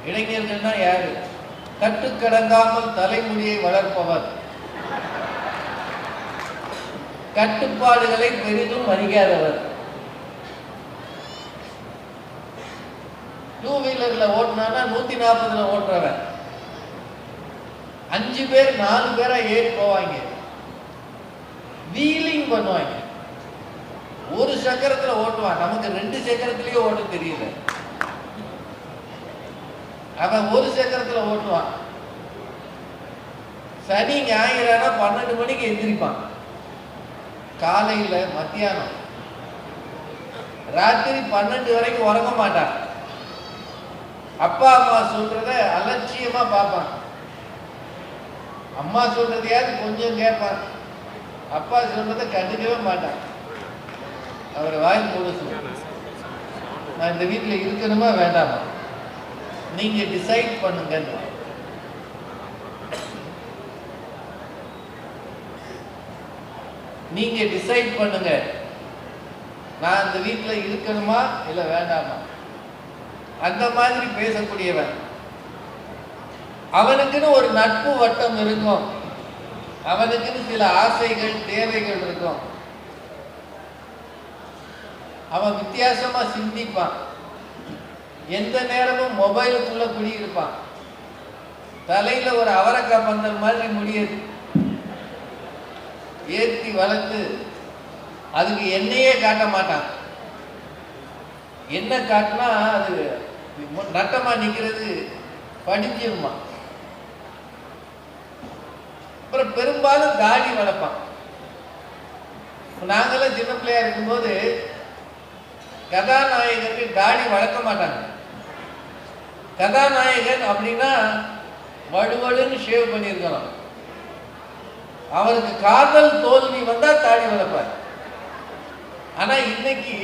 இளைஞர்கள்னா யாரு? கட்டுக்கடங்காமல் தலைமுடியை வளர்ப்பவர், கட்டுப்பாடுகளை பெரிதும் மதிக்காதவர். டூ வீலர்ல ஓட்டினானா 140ல ஓட்டுறவன். 5 பேர் 4 பேரா ஏறி போவாங்க, வீலிங் பண்ணுவாங்க. ஒரு சக்கரத்துல ஓட்டுவான், நமக்கு 2 சக்கரத்திலேயே ஓட்ட தெரியல. அவன் ஒரு சக்கரத்துல ஓட்டுவான். சனி ஞாயிறானா 12 மணிக்கு எந்திரிப்பான். காலையில மத்தியானம் ராத்திரி 12 வரைக்கும் உறங்க மாட்டான். அப்பா அம்மா சொல்றத அலட்சியமா பார்ப்பான். அம்மா சொல்றதையாவது கொஞ்சம் கேட்பான், அப்பா சொல்றதை கண்டுக்கவே மாட்டான். அவர் வாய் முழுசு, நான் இந்த வீட்டில் இருக்கணுமா வேண்டாமா, நீங்க டிசைட் பண்ணுங்க. நீங்க டிசைட் பண்ணுங்க, நான் இந்த வீட்டில் இருக்கணுமா இல்லை வேண்டாமா. அந்த மாதிரி பேசக்கூடியவன். அவனுக்குன்னு ஒரு நட்பு வட்டம் இருக்கும், அவனுக்குன்னு சில ஆசைகள் தேவைகள் இருக்கும். அவன் வித்தியாசமா சிந்திப்பான். எந்த நேரமும் மொபைலுக்குள்ள குடியிருப்பான். தலையில ஒரு அவரக்காய் பந்தல் மாதிரி முடியாது, ஏற்றி வளர்த்து அதுக்கு எண்ணெயே காட்ட மாட்டான். என்ன காட்டினா அது நட்டமா நிற்கிறது, படிஞ்சிருமா. அப்புறம் பெரும்பாலும் தாடி வளர்ப்பான். நாங்களாம் சின்ன பிள்ளையா இருக்கும்போது கதாநாயகருக்கு தாடி வளர்க்க மாட்டாங்க. கதாநாயகன் அப்படின்னா வடுவடுன்னு ஷேவ் பண்ணியிருக்கணும். அவருக்கு காதல் தோல்வி வந்தா தாடி வளர்ப்பார். ஆனா இன்னைக்கு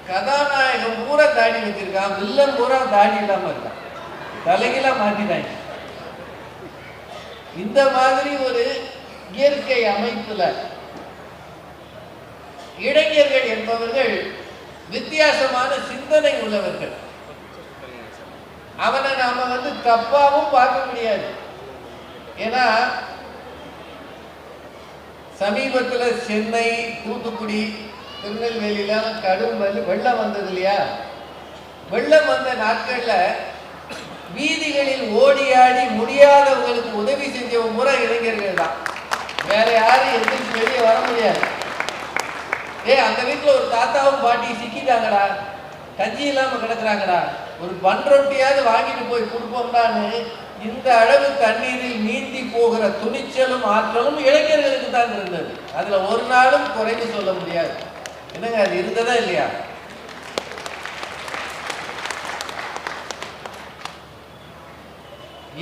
கதாநாயகன் பூரா தாடி வச்சிருக்கான், வில்லன் பூரா தாடி இல்லாம இருக்கான். தலைகீழா மாத்திட்டாங்க. இந்த மாதிரி ஒரு இயற்கை அமைப்புல இளைஞர்கள் என்பவர்கள் வித்தியாசமான சிந்தனை உள்ளவர்கள். அவனை நாம தப்பாவும் பார்க்க முடியாது. ஏன்னா சமீபத்தில் சென்னை, தூத்துக்குடி, திருநெல்வேலியில கடும் வெள்ளம் வந்தது இல்லையா? வெள்ளம் வந்த நாட்கள்ல வீதிகளில் ஓடி ஆடி முடியாதவங்களுக்கு உதவி செஞ்சவங்க முறை இளைஞர்கள் தான். வேற யாரும் எதிர்த்து வெளியே வர முடியாது. அந்த வீட்டுல ஒரு தாத்தாவும் பாட்டி சிக்கிட்டாங்கடா, கஞ்சி இல்லாம கிடக்குறாங்கடா, ஒரு பன்ரொட்டியாவது வாங்கிட்டு போய் கொடுப்போம்டான்னு இந்த அளவு தண்ணீரில் நீந்தி போகிற துணிச்சலும் ஆற்றலும் இளைஞர்களுக்கு தான் இருந்தது. அதுல ஒரு நாளும் குறைந்து சொல்ல முடியாது. என்னங்க, அது இருந்ததா இல்லையா?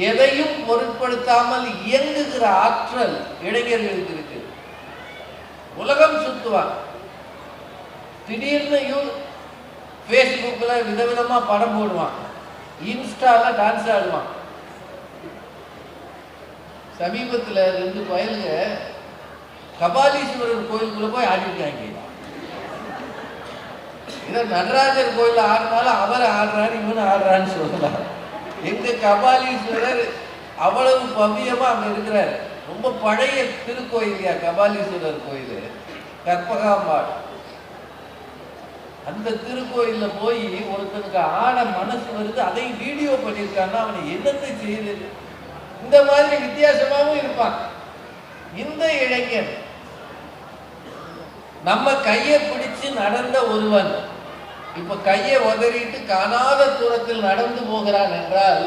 எதையும் பொருட்படுத்தாமல் இயங்குகிற ஆற்றல் இளைஞர்களுக்கு இருக்கு. உலகம் சுத்துவான். திடீர்னு ஃபேஸ்புக்ல விதவிதமா படம் போடுவான், இன்ஸ்டால டான்ஸ் ஆடுவான். சமீபத்தில் 2 பயலுங்க கபாலீஸ்வரர் கோயிலுக்குள்ள போய் ஆடிருக்காங்க. இதை நடராஜர் கோயில் ஆடினாலும் அவர் ஆடுறாரு, இவனு ஆடுறான்னு சொல்லலாம். எங்க கபாலீஸ்வரர் அவ்வளவு பவ்யமா அங்க இருக்கிறார். ரொம்ப பழைய திருக்கோயிலியா கபாலீஸ்வரர் கோயில், கற்பகாம்பாள். அந்த திருக்கோயில்ல போய் ஒருத்தனுக்கு ஆட மனசு வருது, அதை வீடியோ பண்ணியிருக்கான்னா அவனை என்னத்தை செய்யுது? இந்த மாதிரி வித்தியாசமாகவும் இருப்பான். இந்த இளைஞன் நம்ம கையை பிடிச்சு நடந்த ஒருவன் இப்ப கையை உதறிட்டு காணாத தூரத்தில் நடந்து போகிறான் என்றால்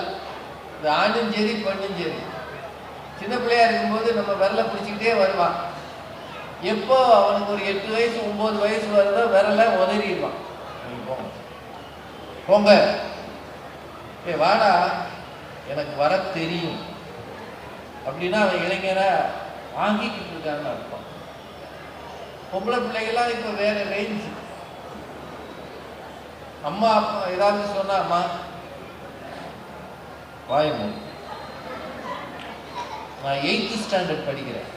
இது ஆணும் சரி பெண்ணும் சரி. சின்ன பிள்ளையா இருக்கும்போது நம்ம விரலை பிடிச்சிக்கிட்டே வருவான். எப்போ அவனுக்கு ஒரு 8 வயசு 9 வயசு வருதோ விரலை உதறிடுவான். போங்க, வாடா, எனக்கு வர தெரியும் அப்படின்னா அவன் இளைஞரை வாங்கிக்கிட்டு இருக்கான்னு அர்த்தம். பொம்பளை பிள்ளைகள்லாம் இப்ப வேற ரேஞ்ச். அம்மா அப்பா ஏதாவது சொன்னா, அம்மா வாயமோ, நான் 8th ஸ்டாண்டர்ட் படிக்கிறேன்,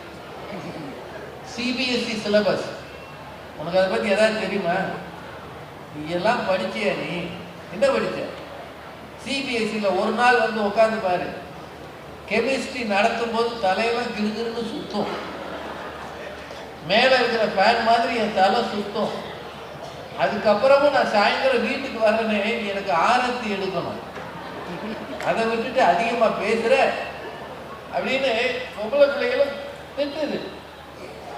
சிபிஎஸ்இ சிலபஸ், உனக்கு அதை பத்தி ஏதாவது தெரியுமா? நீ எல்லாம் படிச்சியா? நீ என்ன படிச்ச? சிபிஎஸ்சியில் ஒரு நாள் வந்து உட்காந்து பாரு, கெமிஸ்ட்ரி நடத்தும் போது தலையெல்லாம் கிருகிருன்னு சுத்தும். மேலே இருக்கிற ஃபேன் மாதிரி என் தலை சுத்தம். அதுக்கப்புறமும் நான் சாயந்தரம் வீட்டுக்கு வரனே எனக்கு ஆரத்தி எடுக்கணும், அதை விட்டுட்டு அதிகமாக பேசுகிற அப்படின்னு பொம்பளை பிள்ளைகளும் திட்டுது.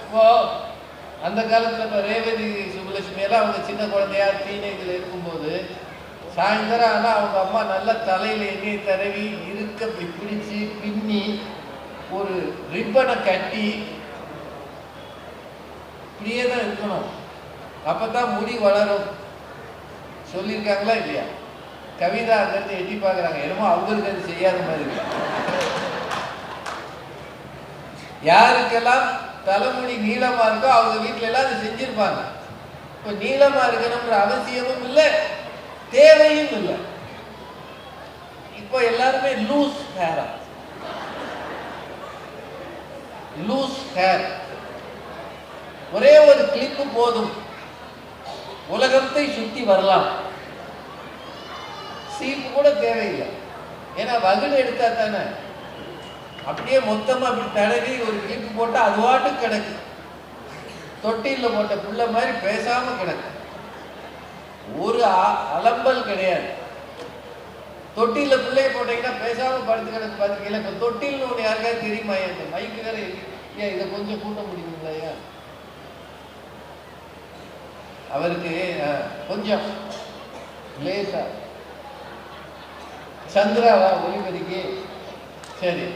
இப்போ அந்த காலத்தில் இப்போ ரேவதி சுப்புலட்சுமி எல்லாம் அவங்க சின்ன குழந்தையா டீனேஜில் இருக்கும்போது சாயந்தரம் ஆனால் அவங்க அம்மா நல்ல தலையில் எண்ணெய் தடவி இருக்க பிடிச்சி பின்னி ஒரு ரிப்பனை கட்டி இப்படியே தான் இருக்கணும், அப்போ தான் முடி வளரும் சொல்லியிருக்காங்களா இல்லையா? கவிதா அங்கிருந்து எட்டி பார்க்குறாங்க, என்னமோ அவங்களுக்கு அது செய்யாத மாதிரி. யாருக்கெல்லாம் தலைமுடி நீளமா இருக்கோ அவங்க வீட்டில எல்லாம் அது செஞ்சிருப்பாங்க. இப்போ நீளமா இருக்கணும்ன்ற அவசியமும் இல்லை, தேவையும் இல்லை. இப்போ எல்லாருமே லூஸ் ஹேரா, லூஸ் ஹேர், ஒரே ஒரு கிளிப்பு போதும், உலகத்தை சுத்தி வரலாம், சீப்பு கூட தேவையில்லை. ஏன்னா வகுடு எடுத்தா தானே, அப்படியே மொத்தமாக அப்படி தடவி ஒரு கிளிப்பு போட்டால் அது வாட்டு கிடக்கு, தொட்டியில் போட்ட புள்ள மாதிரி பேசாமல் கிடக்கு, ஒரு அலம்பல் கிடையாது. தொட்டியில் பிள்ளைய போட்டீங்கன்னா பேசாமல் படுத்து கிடக்கு பார்த்துக்கல. இப்போ தொட்டில்னு ஒன்று யாருக்காவது தெரியுமா? இந்த மைக்கு வேற ஏன் இதை கொஞ்சம் கூட்ட முடியுங்களா? ஏன் அவருக்கு கொஞ்சம் லேசா சந்திராவா ஒளிபதிக்கு சரி.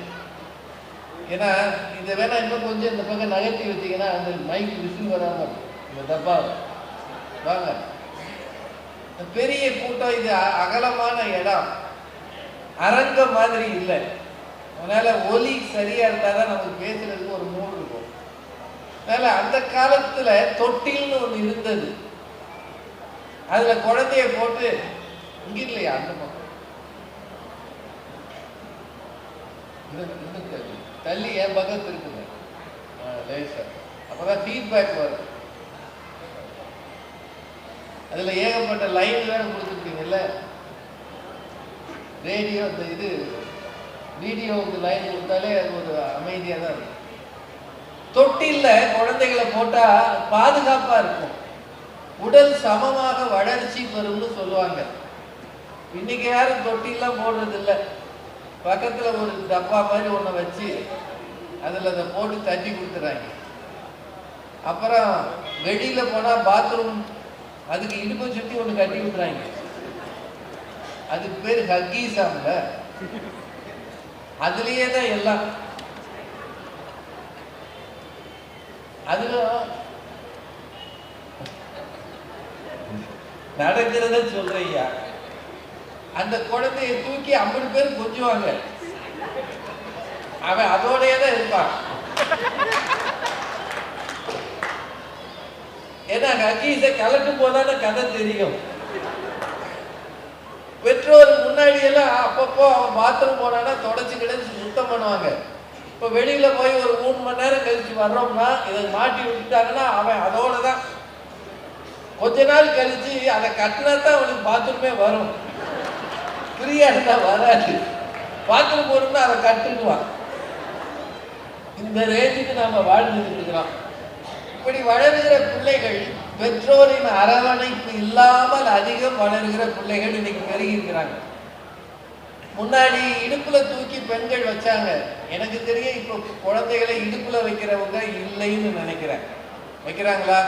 ஏன்னா இதை வேணா இன்னும் கொஞ்சம் இந்த பக்கம் நகர்த்தி வச்சிங்கன்னா அந்த மைக் விசில் வராமல் இந்த டப்பா வாங்க. பெரிய கூட்டம், இது அகலமான இடம், அரங்க மாதிரி இல்லை, அதனால ஒலி சரியா இருந்தாதான் நமக்கு பேசுறதுக்கு ஒரு மூடு இருக்கும். அதனால அந்த காலத்துல தொட்டில்னு ஒண்ணு இருந்தது, அதுல குழந்தைய போட்டு இங்க இல்லையா அந்த பக்கம் தள்ளி என் பக்கத்து இருக்குங்க லேசா, அப்பதான் ஃபீட்பேக் வரும். அதுல ஏகப்பட்ட லைன் வேற கொடுத்துருக்கீங்கல்ல, ரேடியோ இந்த இது வீடியோவுக்கு லைன் கொடுத்தாலே அது ஒரு அமைதியா தான் இருக்கும். தொட்டில்ல குழந்தைகளை போட்டா பாதுகாப்பா இருக்கும், உடல் சமமாக வளர்ச்சி பெறும்னு சொல்லுவாங்க. இன்னைக்கு யாரும் தொட்டிலாம் போடுறது இல்லை, பக்கத்துல ஒரு டப்பா மாதிரி ஒண்ணு வச்சு அதுல அதை போட்டு தட்டி கொடுத்துறாங்க. அப்புறம் வெளியில போனா பாத்ரூம் அதுக்கு இடுப்பை சுத்தி ஒண்ணு கட்டி விட்டுறாங்க, அதுக்கு பேரு ஹக்கீஸாம்ல, அதுலயே தான் எல்லாம். அதுல நடக்கிறத சொல்றையா, அந்த குழந்தைய தூக்கி 50 பேர் கொஞ்சுவாங்க, அவன் அதோடய தான் இருப்பான். ஏன்னா ஹக்கீஸை கலட்டும் போதான கதை தெரியும். பெற்றோர் முன்னாடி எல்லாம் அப்பப்போ அவன் பாத்ரூம் போனான்னா தொடச்சு கிடச்சி சுத்தம் பண்ணுவாங்க. இப்போ வெளியில போய் ஒரு 3 மணி நேரம் கழிச்சு வர்றோம்னா இதை மாட்டி விட்டுட்டாங்கன்னா அவன் அதோட தான். கொஞ்ச நாள் கழிச்சு அதை கட்டினா தான் அவனுக்கு பாத்ரூமே வரும், ஃப்ரீயா இருந்தா வராது. பாத்ரூம் போறோம்னா அதை கட்டுக்குவான். இந்த ரேஞ்சுக்கு நாம வாழ்ந்துட்டு இருக்கிறோம். இப்படி வளர்கிற பிள்ளைகள் பெற்றோரின் அரவணைப்பு இல்லாமல் அதிகம் வளர்கிற பிள்ளைகள் இன்னைக்கு பெருகி இருக்கிறாங்க. முன்னாடி இடுப்புல தூக்கி பெண்கள் வச்சாங்க, எனக்கு தெரிய இப்போ குழந்தைகளை இடுப்புல வைக்கிறவங்க இல்லைன்னு நினைக்கிறேன். வைக்கிறாங்களா?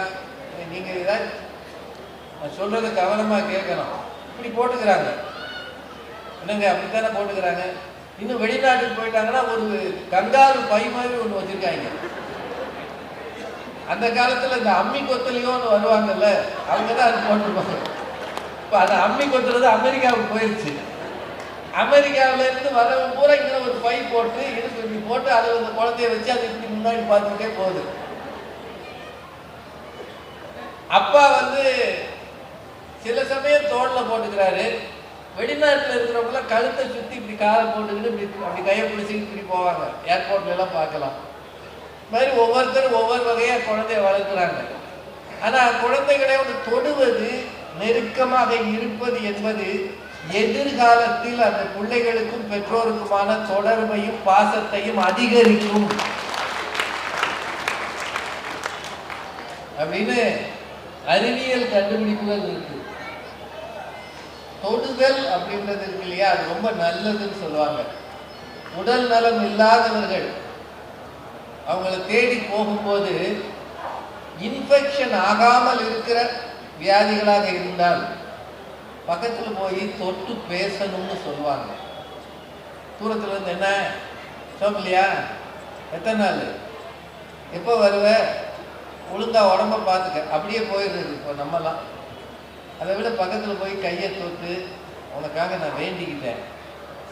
நீங்க ஏதாவது சொல்றத கவனமா கேட்கணும். இப்படி போட்டுக்கிறாங்க, என்னங்க அப்படித்தானே போட்டுக்கிறாங்க. இன்னும் வெளிநாட்டுக்கு போயிட்டாங்கன்னா ஒரு கங்காரு பை மாதிரி ஒண்ணு வச்சிருக்காங்க. அந்த காலத்துல இந்த அம்மி கொத்தலையோன்னு வருவாங்கல்ல, அவங்கதான் அது போட்டுருப்பாங்க. இப்ப அந்த அம்மி கொத்துறது அமெரிக்காவுக்கு போயிருச்சு. அமெரிக்காவில இருந்து வரவங்க பூரா இங்க ஒரு பை போட்டு இடுப்பு இப்படி போட்டு அதுல இந்த குழந்தைய வச்சு அது இப்படி முன்னாடி பார்த்துக்கிட்டே போகுது. அப்பா வந்து சில சமயம் தோல்ல போட்டுக்கிறாரு. வெளிநாட்டுல இருக்கிறவங்க கழுத்தை சுத்தி இப்படி காலை போட்டுக்கிட்டு இப்படி அப்படி கையை பிடிச்சிக்கிட்டு இப்படி போவாங்க. ஏர்போர்ட்ல எல்லாம் பார்க்கலாம். மாதிரி ஒவ்வொருத்தரும் ஒவ்வொரு வகையா குழந்தைய வளர்க்குறாங்க. ஆனா குழந்தைகளை தொடுவது, நெருக்கமாக இருப்பது என்பது எதிர்காலத்தில் அந்த பிள்ளைகளுக்கும் பெற்றோருக்குமான தொடர்பையும் பாசத்தையும் அதிகரிக்கும் அப்படின்னு அறிவியல் கண்டுபிடிப்புகள் இருக்கு. தொடுதல் அப்படின்றது இருக்கு இல்லையா, அது ரொம்ப நல்லதுன்னு சொல்லுவாங்க. உடல் நலம் இல்லாதவர்கள் அவங்களை தேடி போகும்போது இன்ஃபெக்ஷன் ஆகாமல் இருக்கிற வியாதிகளாக இருந்தால் பக்கத்தில் போய் தொட்டு பேசணும்னு சொல்லுவாங்க. தூரத்தில் இருந்து என்ன சோமலியா, எத்தனை நாள், எப்போ வருவ, ஒழுங்கா உடம்ப பார்த்துக்க, அப்படியே போயிடுறது. இப்போ நம்மலாம் அதை விட பக்கத்தில் போய் கையை தொட்டு உனக்காக நான் வேண்டிக்கிட்டேன்,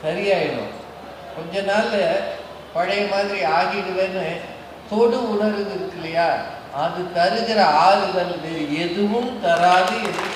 சரியாயிடும், கொஞ்ச நாள் பழைய மாதிரி ஆகிடுவேன்னு தொடு உணர்வு இருக்கு இல்லையா, அது தருகிற ஆறுதல் வேறு எதுவும் தராது என்று